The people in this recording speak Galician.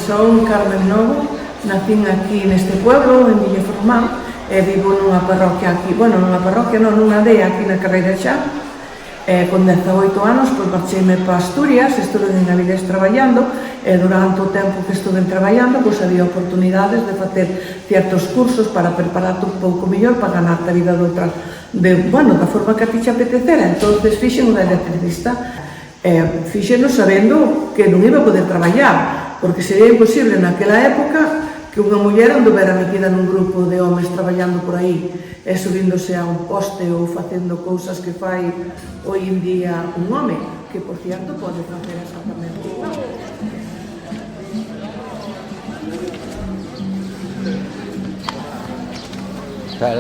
son Carmen Novo, nacín aquí neste pueblo, en Villaformán, e vivo nunha parroquia aquí, bueno, nunha parroquia non, nunha aldea aquí na Carreira Xa. Con 18 anos, pois marcheime para Asturias, estuve en Avilés traballando, e durante o tempo que estuve traballando, pois había oportunidades de facer certos cursos para prepararte un pouco mellor para ganarte a vida de outra, da forma que a ti te apetecera. Entonces fixen unha electricista, fixeno sabendo que non iba a poder traballar, porque sería imposible naquela época que unha muller anduvera metida nun grupo de homes traballando por aí e subíndose a un poste ou facendo cousas que fai hoy en día un home, que por cierto pode facer exactamente igual. Claro,